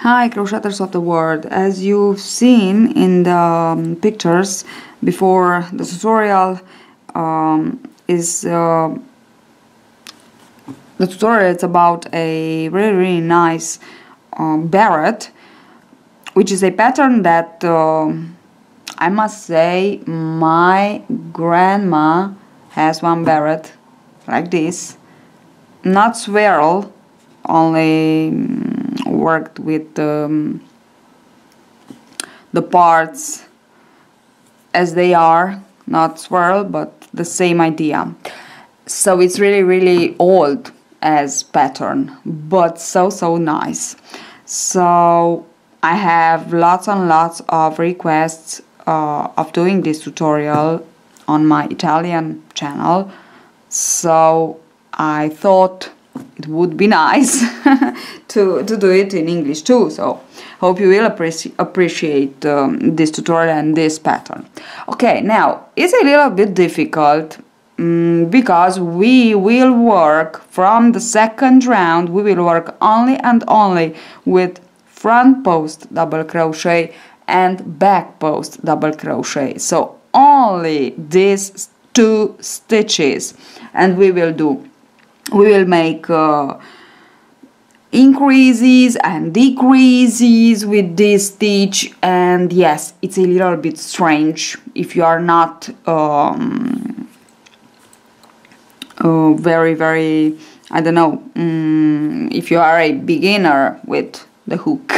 Hi crocheters of the world, as you've seen in the pictures before, the tutorial is about a really nice beret, which is a pattern that I must say my grandma has one beret like this, not swirl, only worked with the parts as they are, not swirl, but the same idea. So it's really old as pattern, but so nice. So I have lots and lots of requests of doing this tutorial on my Italian channel, so I thought it would be nice to do it in English too. So hope you will appreciate this tutorial and this pattern. Okay, now it's a little bit difficult because we will work from the second round, we will work only and only with front post double crochet and back post double crochet. So only these two stitches, and we will make increases and decreases with this stitch. And yes, it's a little bit strange if you are not very, I don't know, if you are a beginner with the hook.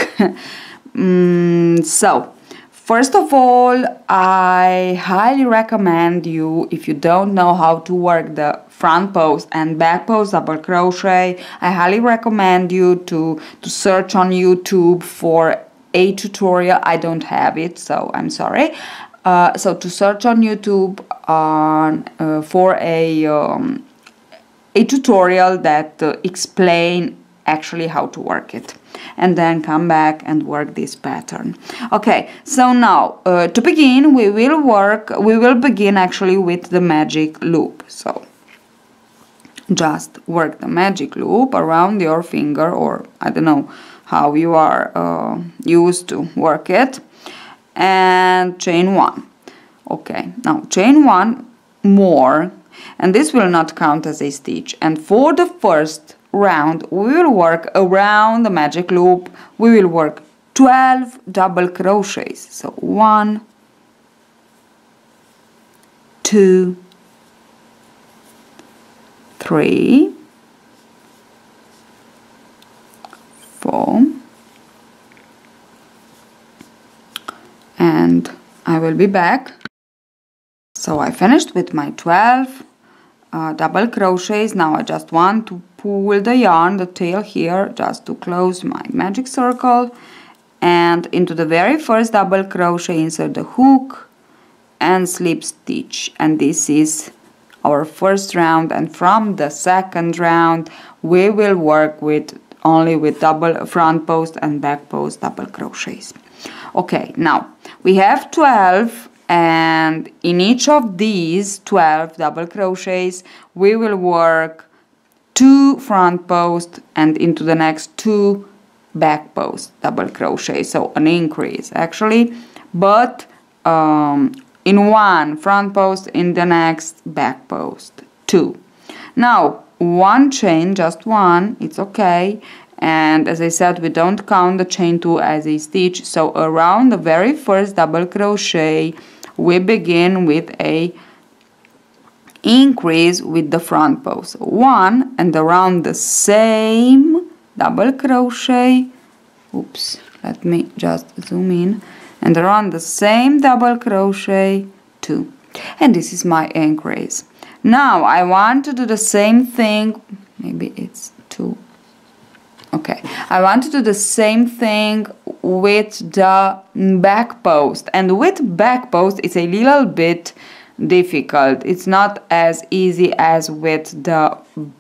So first of all, I highly recommend you, if you don't know how to work the front post and back post double crochet, I highly recommend you to search on YouTube for a tutorial. I don't have it, so I'm sorry. So to search on YouTube for a tutorial that explain actually how to work it, and then come back and work this pattern. Okay, so now to begin we will begin actually with the magic loop. So just work the magic loop around your finger, or I don't know how you are used to work it, and chain one. Okay, now chain one more, and this will not count as a stitch. And for the first round we will work around the magic loop, we will work 12 double crochets. So 1, 2, 3, 4, and I will be back. So I finished with my 12 double crochets. Now I just want to pull the yarn, the tail here, just to close my magic circle, and into the very first double crochet insert the hook and slip stitch. And this is our first round, and from the second round we will work with only with double front post and back post double crochets. Okay, now we have 12, and in each of these 12 double crochets we will work 2 front post and into the next 2 back post double crochet, so an increase actually, but in one front post, in the next back post 2. Now one chain, just one, it's okay. And as I said, we don't count the chain 2 as a stitch. So around the very first double crochet we begin with a increase with the front post 1, and around the same double crochet, oops, let me just zoom in, and around the same double crochet 2, and this is my increase. Now I want to do the same thing, maybe it's 2. Okay, I want to do the same thing with the back post, and with back post it's a little bit difficult. It's not as easy as with the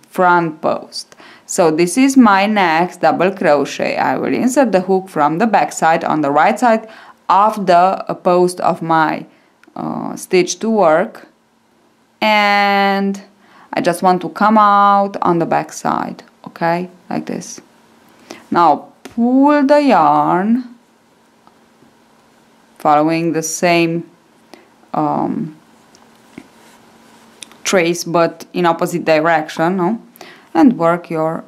front post. So this is my next double crochet. I will insert the hook from the back side on the right side of the post of my stitch to work, and I just want to come out on the back side, okay, like this. Now pull the yarn following the same trace but in opposite direction, no? And work your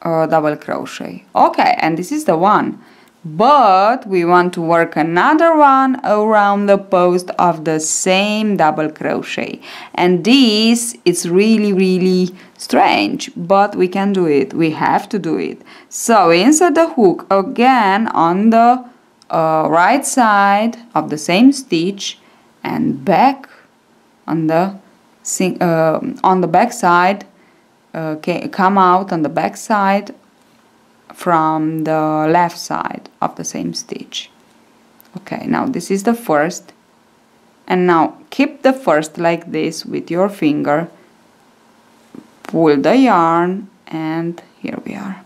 double crochet. Okay, and this is the one, but we want to work another one around the post of the same double crochet, and this is really strange, but we can do it. We have to do it. So insert the hook again on the right side of the same stitch and back on the back side. Come out on the back side from the left side of the same stitch. Okay, now this is the first, and now keep the first like this with your finger, pull the yarn, and here we are.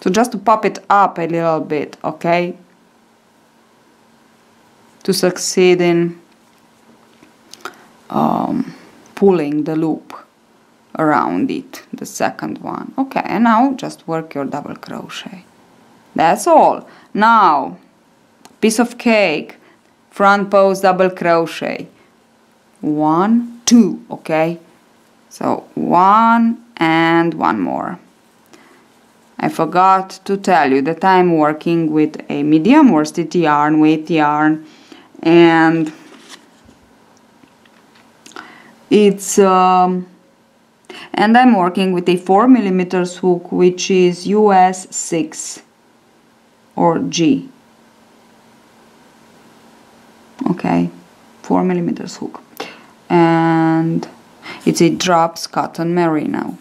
So just to pop it up a little bit, okay, to succeed in pulling the loop around it, the second one. Okay, and now just work your double crochet. That's all. Now, piece of cake, front post double crochet. 1, 2, okay? So 1 and 1 more. I forgot to tell you that I'm working with a medium worsted yarn, weight yarn, and it's and I'm working with a 4mm hook, which is US 6 or G. Okay, 4mm hook, and it's a drops cotton merino.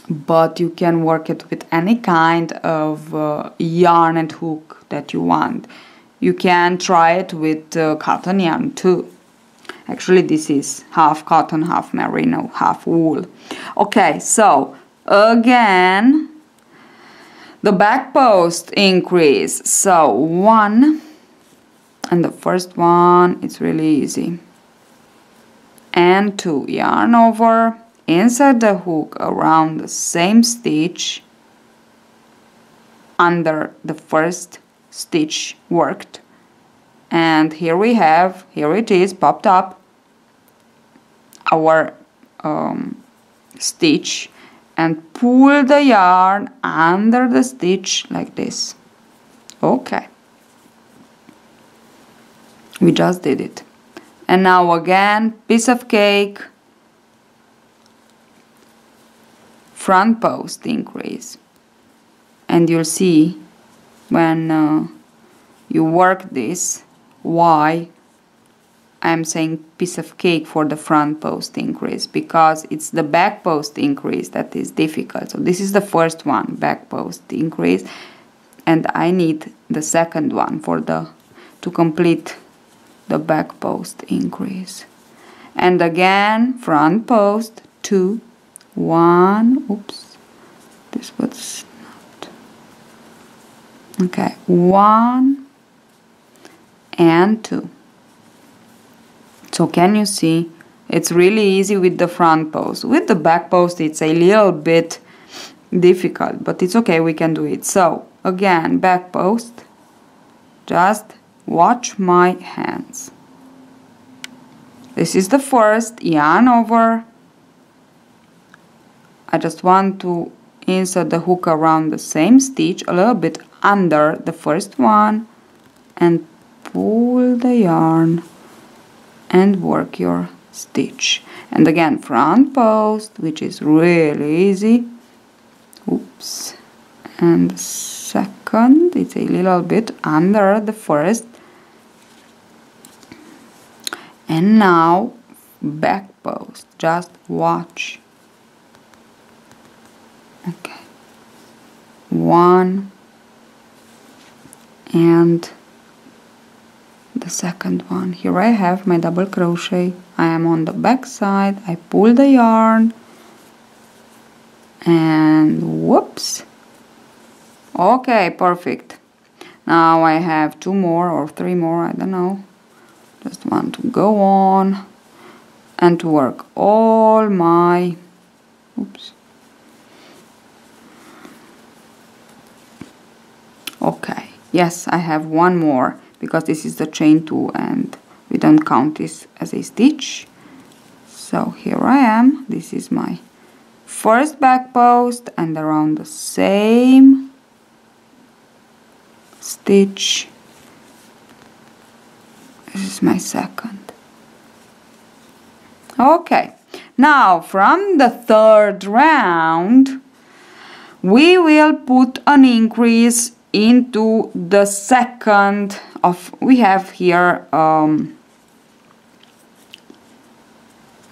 But you can work it with any kind of yarn and hook that you want. You can try it with cotton yarn too. Actually, this is half cotton, half merino, half wool. Okay, so again, the back post increase. So 1, and the first one, it's really easy. And 2, yarn over, insert the hook around the same stitch under the first stitch worked. And here we have, here it is, popped up, our stitch, and pull the yarn under the stitch like this. Okay, we just did it. And now again, piece of cake, front post increase, and you'll see when you work this why I'm saying piece of cake for the front post increase, because it's the back post increase that is difficult. So this is the first one, back post increase, and I need the second one for to complete the back post increase. And again, front post 2, 1, oops, this was not, okay, 1 and 2. So can you see, it's really easy with the front post. With the back post it's a little bit difficult, but it's okay, we can do it. So again, back post, just watch my hands. This is the first, yarn over. I just want to insert the hook around the same stitch a little bit under the first one and pull the yarn and work your stitch. And again, front post, which is really easy. Oops. And second, it's a little bit under the first. And now back post, just watch. Okay, 1 and the second one. Here I have my double crochet. I am on the back side. I pull the yarn and whoops. Okay, perfect. Now I have 2 more or 3 more, I don't know. Just want to go on and to work all my, oops, okay, yes, I have one more because this is the chain 2 and we don't count this as a stitch. So here I am, this is my first back post, and around the same stitch, this is my second. Okay, now from the third round we will put an increase into the second of, we have here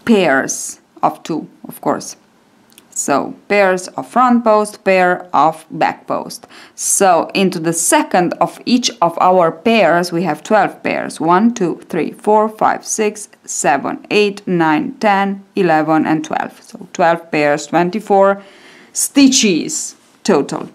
pairs of 2, of course. So pairs of front post, pair of back post. So into the second of each of our pairs we have 12 pairs. 1, 2, 3, 4, 5, 6, 7, 8, 9, 10, 11 and 12. So 12 pairs, 24 stitches total.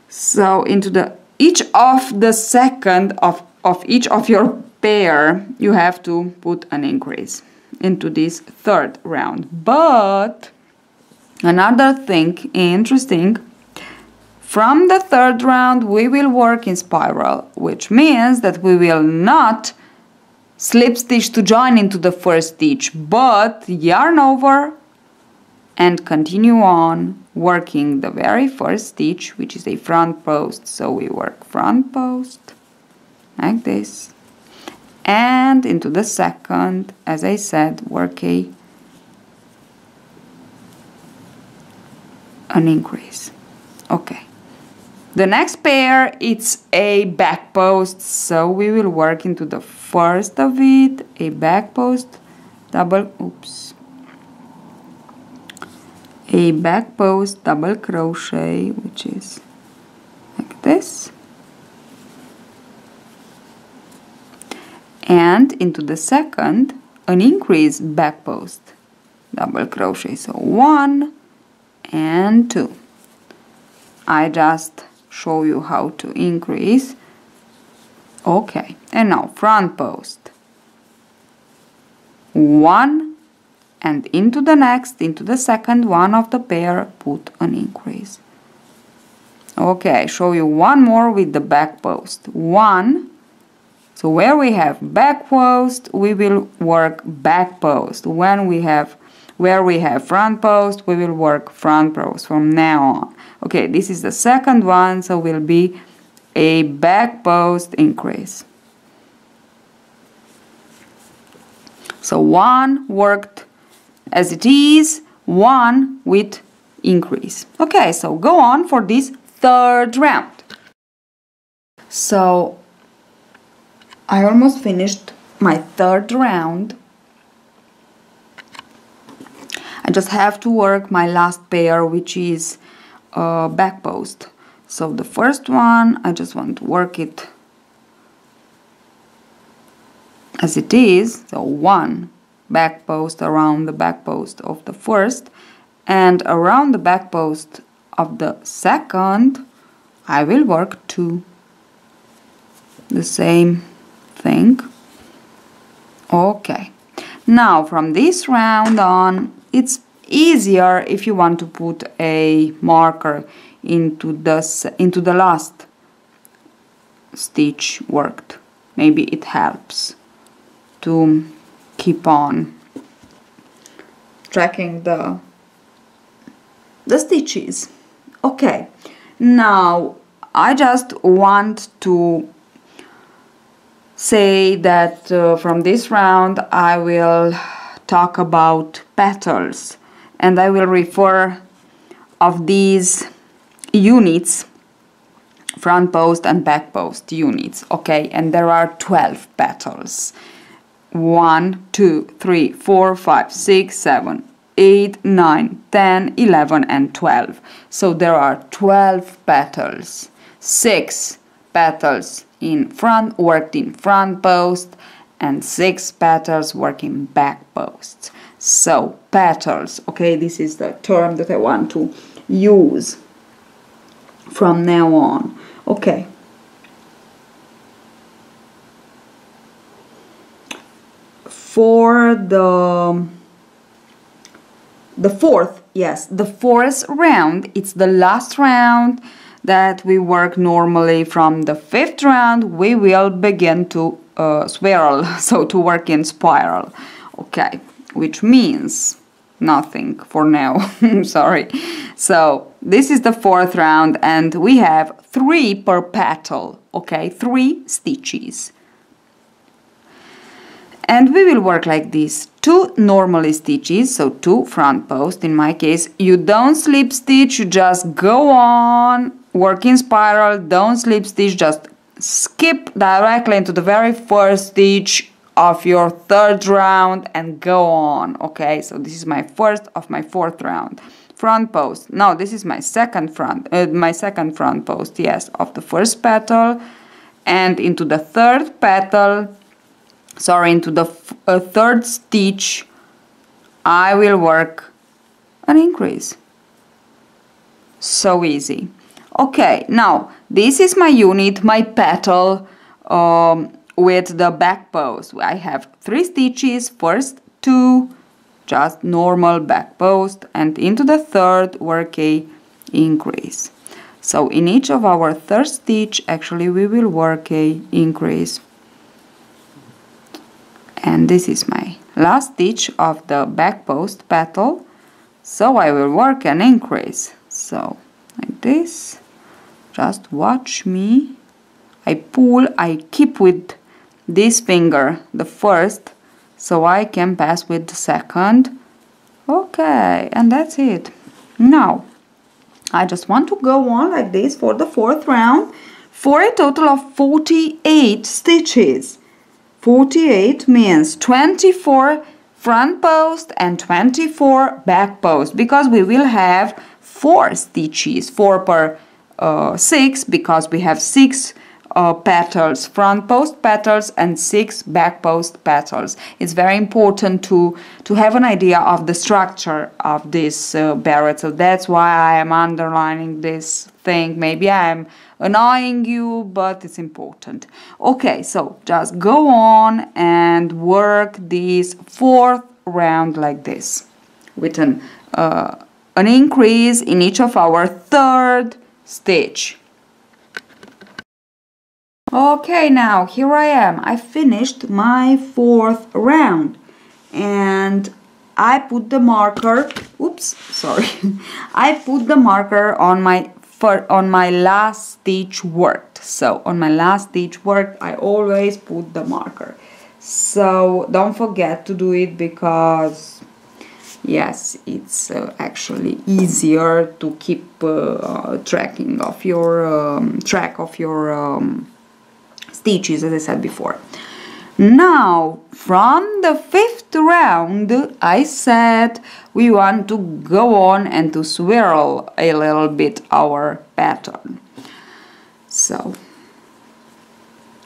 So into the each of the second of each of your pair you have to put an increase into this third round. But another thing interesting, from the third round we will work in spiral, which means that we will not slip stitch to join into the first stitch, but yarn over and continue on working the very first stitch, which is a front post. So we work front post like this, and into the second, as I said, work an increase. Okay, the next pair, it's a back post, so we will work into the first of it, a back post, double, oops, a back post double crochet, which is like this, and into the second an increase back post double crochet, so 1 and 2. I just show you how to increase. Okay, and now front post 1 and into the next, into the second one of the pair, put an increase. Okay, I show you one more with the back post 1. So where we have back post we will work back post. When we have, where we have front post we will work front post from now on. Okay, this is the second one, so will be a back post increase. So 1 worked as it is, 1 with increase. Okay, so go on for this third round. So I almost finished my third round. I just have to work my last pair, which is back post. So the first one, I just want to work it as it is, so 1 back post around the back post of the first, and around the back post of the second I will work 2. The same thing. Okay, now from this round on it's easier if you want to put a marker into the last stitch worked. Maybe it helps to keep on tracking the stitches. Okay, now I just want to say that from this round I will talk about petals, and I will refer of these units, front post and back post units. Okay, and there are 12 petals. 1, 2, 3, 4, 5, 6, 7, 8, 9, 10, 11 and 12. So there are 12 petals. 6 petals in front, worked in front post, and 6 petals working back posts. So petals, okay, this is the term that I want to use from now on. Okay. for the fourth, yes, the fourth round. It's the last round that we work normally. From the fifth round we will begin to swirl, so to work in spiral. Okay, which means nothing for now. Sorry. So this is the fourth round and we have 3 per petal. Okay, 3 stitches. And we will work like this: 2 normally stitches, so 2 front post. In my case, you don't slip stitch, you just go on, work in spiral, don't slip stitch, just skip directly into the very first stitch of your third round and go on. Okay, so this is my first of my fourth round. Front post. Now this is my second front post, yes, of the first petal, and into the third petal, sorry, into the third stitch, I will work an increase. So easy. Okay, now this is my unit, my petal with the back post. I have 3 stitches, first 2, just normal back post, and into the third work a increase. So in each of our third stitch, actually we will work a increase. And this is my last stitch of the back post petal, so I will work an increase. So like this, just watch me. I pull, I keep with this finger the first, so I can pass with the second. Okay, and that's it. Now I just want to go on like this for the fourth round for a total of 48 stitches. 48 means 24 front post and 24 back post, because we will have 4 stitches, 4 per 6, because we have 6 petals, front post petals, and 6 back post petals. It's very important to have an idea of the structure of this beret, so that's why I am underlining this thing. Maybe I am annoying you, but it's important. Okay, so just go on and work this fourth round like this, with an increase in each of our third stitch. Okay, now here I am. I finished my fourth round and I put the marker, oops, sorry. I put the marker on my last stitch worked. So on my last stitch worked, I always put the marker. So don't forget to do it, because yes, it's actually easier to keep track of your stitches, as I said before. Now from the fifth round, I said we want to go on and to swirl a little bit our pattern. So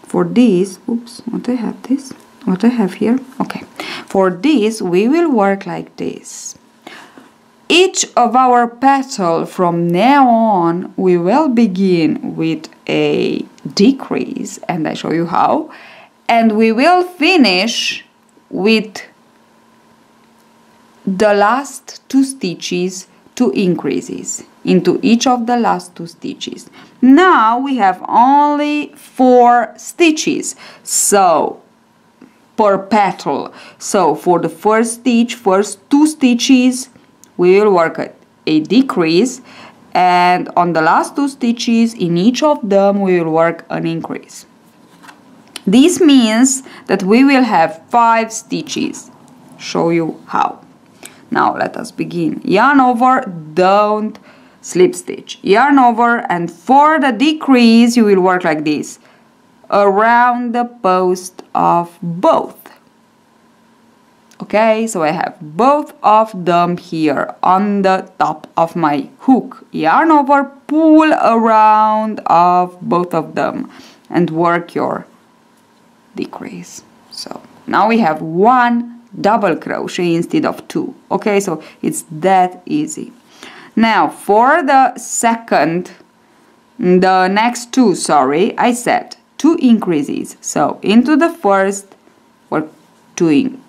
for this, oops, what I have here, okay, for this we will work like this. Each of our petals from now on, we will begin with a decrease, and I show you how, and we will finish with the last 2 stitches, 2 increases into each of the last 2 stitches. Now we have only 4 stitches, so per petal. So for the first stitch, first 2 stitches, we will work a decrease, and on the last 2 stitches in each of them we will work an increase. This means that we will have 5 stitches. Show you how. Now let us begin. Yarn over, don't slip stitch. Yarn over, and for the decrease you will work like this, around the post of both. Okay, so I have both of them here on the top of my hook. Yarn over, pull around of both of them and work your decrease. So now we have 1 double crochet instead of 2. Okay, so it's that easy. Now for the next 2, sorry, I said 2 increases. So into the first, work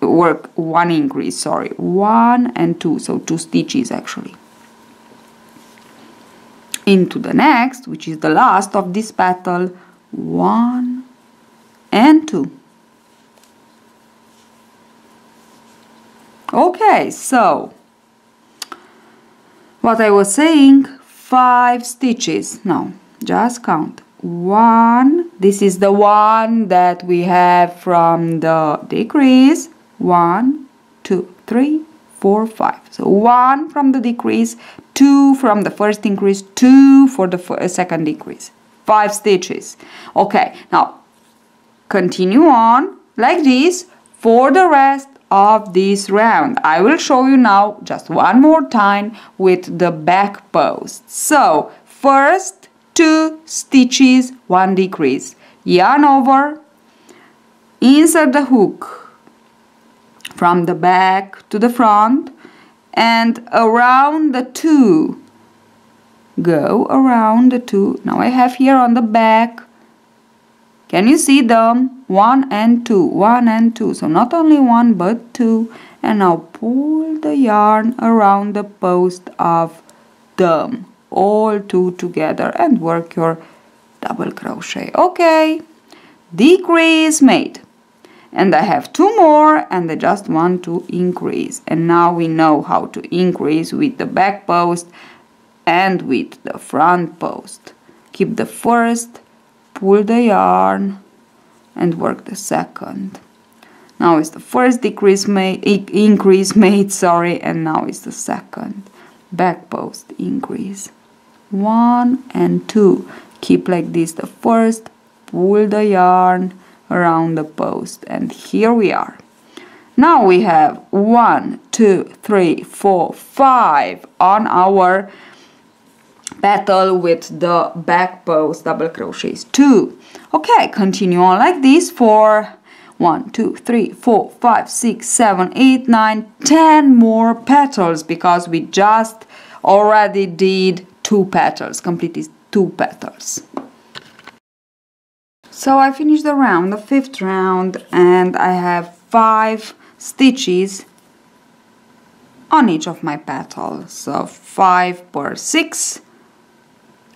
work one increase, sorry, 1 and 2, so 2 stitches actually. Into the next, which is the last of this petal, 1 and 2. Okay, so what I was saying, 5 stitches. No, just count. 1, this is the one that we have from the decrease. 1, 2, 3, 4, 5. So 1 from the decrease, 2 from the first increase, 2 for the second decrease. 5 stitches. Okay, now continue on like this for the rest of this round. I will show you now just one more time with the back post. So first 2 stitches, 1 decrease, yarn over, insert the hook from the back to the front and around the 2, go around the 2. Now I have here on the back, can you see them? 1 and 2, 1 and 2, so not only 1 but 2, and now pull the yarn around the post of them, all 2 together, and work your double crochet. Okay, decrease made, and I have 2 more and I just want to increase, and now we know how to increase with the back post and with the front post. Keep the first, pull the yarn and work the second. Now is the first increase made, sorry, and now is the second back post increase. 1 and 2. Keep like this the first, pull the yarn around the post, and here we are. Now we have 1, 2, 3, 4, 5 on our petal with the back post double crochets. 2. Okay, continue on like this for 1, 2, 3, 4, 5, 6, 7, 8, 9, 10 more petals, because we just already did 2 petals, completed 2 petals. So I finished the round, the 5th round, and I have 5 stitches on each of my petals. So 5 per 6,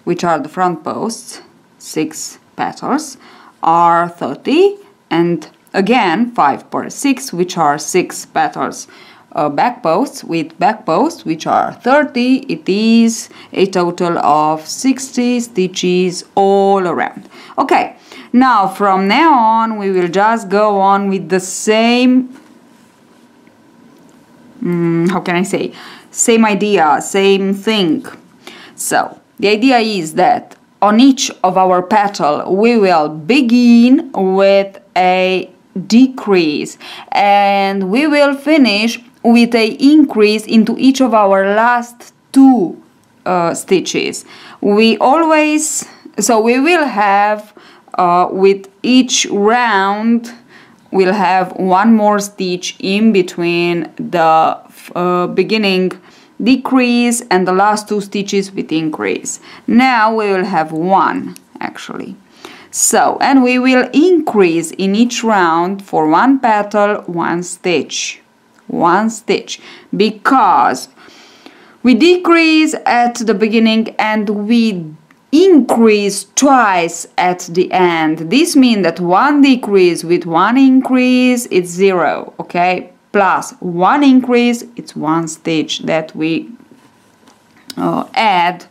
which are the front posts, 6 petals, are 30, and again 5 per 6, which are 6 petals. Back posts with back posts, which are 30, it is a total of 60 stitches all around. Okay, now from now on we will just go on with the same, how can I say, same idea, same thing. So the idea is that on each of our petal we will begin with a decrease and we will finish with a increase into each of our last 2 stitches. We always, so we will have with each round we'll have 1 more stitch in between the beginning decrease and the last 2 stitches with increase. Now we will have 1 actually. So, and we will increase in each round for 1 petal 1 stitch. 1 stitch, because we decrease at the beginning and we increase twice at the end. This means that 1 decrease with 1 increase is 0, okay? Plus 1 increase, it's 1 stitch that we add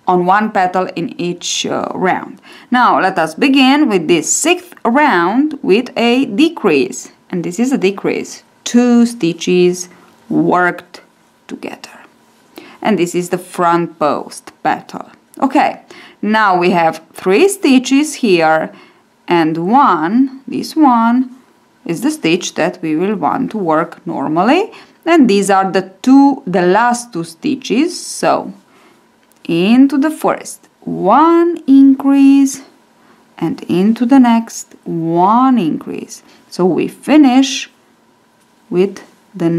on 1 petal in each round. Now let us begin with this 6th round with a decrease, and this is a decrease. 2 stitches worked together, and this is the front post petal. Okay, now we have 3 stitches here, and this one is the stitch that we will want to work normally, and these are the last 2 stitches. So into the first 1 increase and into the next 1 increase. So we finish with the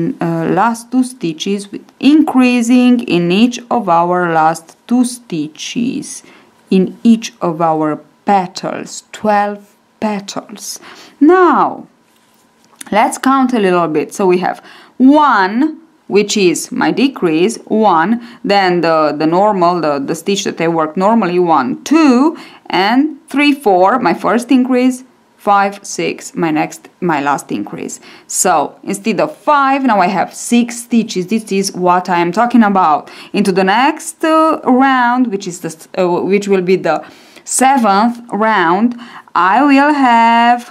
last 2 stitches with increasing in each of our last 2 stitches in each of our petals, 12 petals. Now let's count a little bit. So we have 1, which is my decrease, 1, then the normal, the stitch that I work normally, 1, 2, and 3, 4, my first increase, 5, 6, my last increase. So instead of 5, now I have 6 stitches. This is what I am talking about. Into the next round, which will be the 7th round, I will have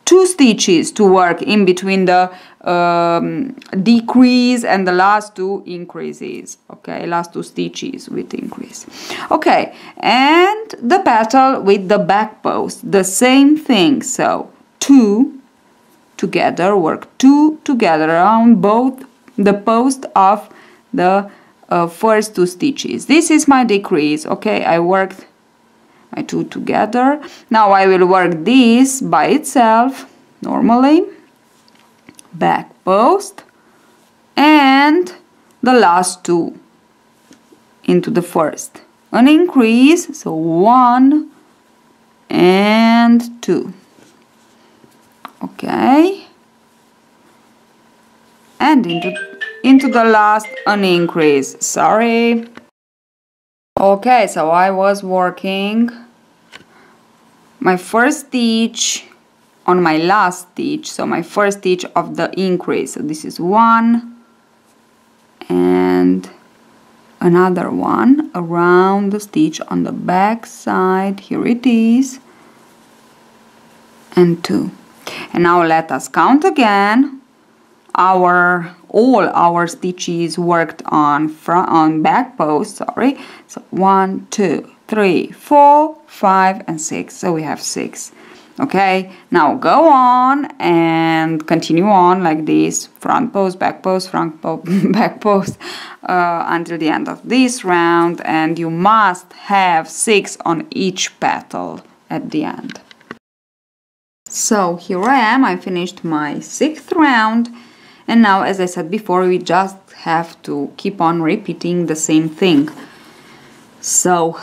2 stitches to work in between the decrease and the last 2 increases. Okay, last 2 stitches with increase. Okay, and the petal with the back post, the same thing. So 2 together, work 2 together around both the post of the first 2 stitches. This is my decrease. Okay, I worked my 2 together. Now I will work this by itself normally, back post, and the last 2 into the first, an increase, so 1 and 2. Okay, and into the last, an increase. Sorry. Okay, so I was working my first stitch on my last stitch, so my first stitch of the increase. So this is 1 and another one around the stitch on the back side. Here it is, and 2. And now let us count again all our stitches worked on back post, sorry. So 1, 2, 3, 4, 5 and 6. So we have 6. Okay, now go on and continue on like this, front post, back post, front post, back post, until the end of this round, and you must have 6 on each petal at the end. So here I am, I finished my 6th round, and now, as I said before, we just have to keep on repeating the same thing. So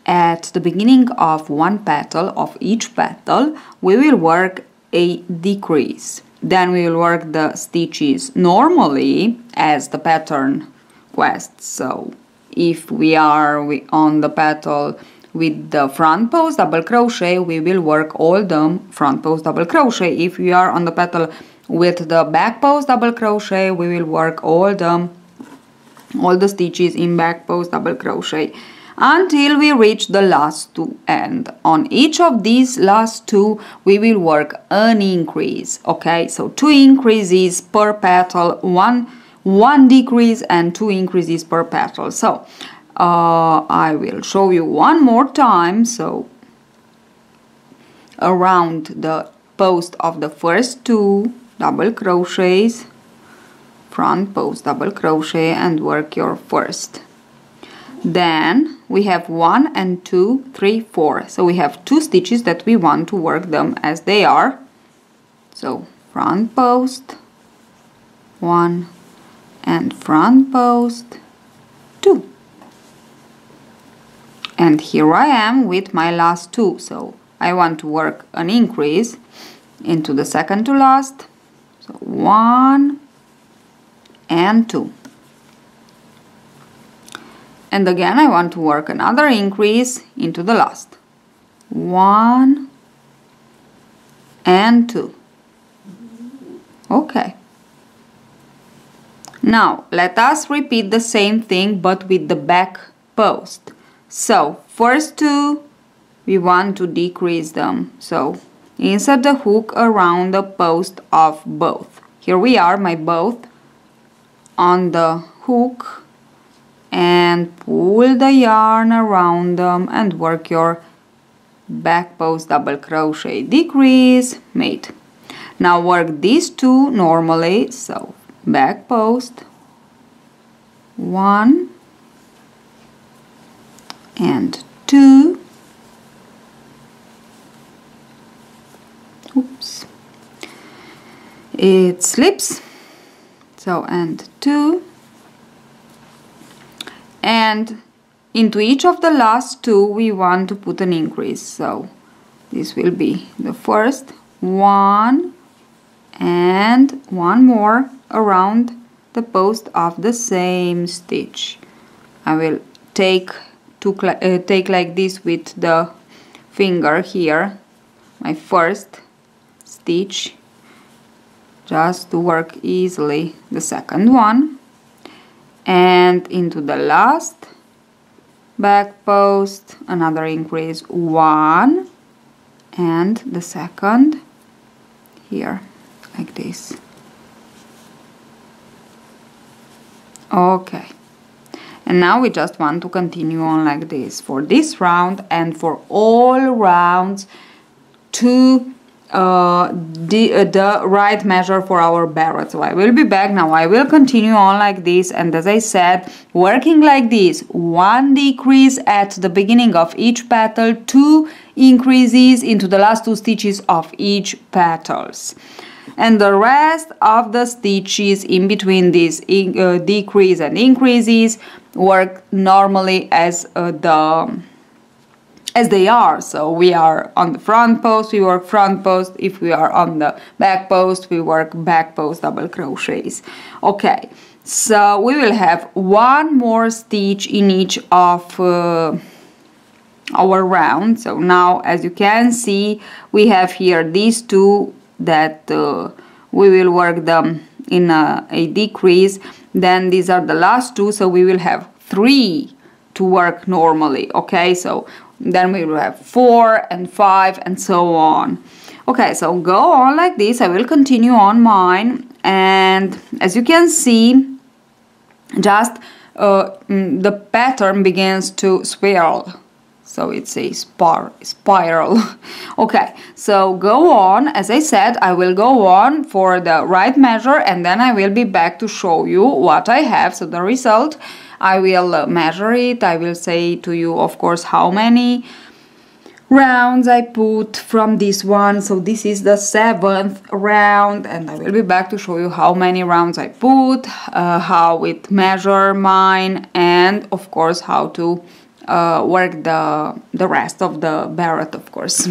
at the beginning of one petal, of each petal, we will work a decrease. Then we will work the stitches normally as the pattern requests. So if we are on the petal with the front post double crochet, we will work all the front post double crochet. If we are on the petal with the back post double crochet, we will work all the stitches in back post double crochet until we reach the last 2, and on each of these last 2 we will work an increase. Okay, so 2 increases per petal, one decrease and 2 increases per petal. So I will show you one more time. So around the post of the first 2 double crochets, front post double crochet, and work your first. Then we have 1 and 2, 3, 4. So we have 2 stitches that we want to work them as they are. So front post 1 and front post 2. And here I am with my last 2. So I want to work an increase into the second to last. So 1 and 2. And again I want to work another increase into the last. 1 and 2. Okay. Now let us repeat the same thing but with the back post. So first 2 we want to decrease them. So insert the hook around the post of both. Here we are, my both on the hook, and pull the yarn around them and work your back post double crochet, decrease, mate. Now work these 2 normally. So back post 1 and 2. Oops, it slips. So and 2, and into each of the last 2 we want to put an increase. So this will be the first 1 and one more around the post of the same stitch. I will take like this with the finger here, my first stitch, just to work easily the second one, and into the last back post another increase, one, and the second here like this. Okay, and now we just want to continue on like this for this round and for all rounds to the right measure for our beret. So I will be back now. I will continue on like this, and as I said, working like this, one decrease at the beginning of each petal, two increases into the last two stitches of each petals, and the rest of the stitches in between these decrease and increases work normally as they are. So we are on the front post, we work front post. If we are on the back post, we work back post double crochets. Okay, so we will have one more stitch in each of our round. So now, as you can see, we have here these two that we will work them in a decrease. Then these are the last two, so we will have three to work normally. Okay, so then we will have 4 and 5 and so on. Okay, so go on like this. I will continue on mine, and as you can see, just the pattern begins to swirl, so it's a spiral. Okay, so go on. As I said, I will go on for the right measure, and then I will be back to show you what I have. So the result, I will measure it. I will say to you, of course, how many rounds I put from this one. So this is the 7th round, and I will be back to show you how many rounds I put, how it measure mine, and of course how to work the rest of the beret, of course.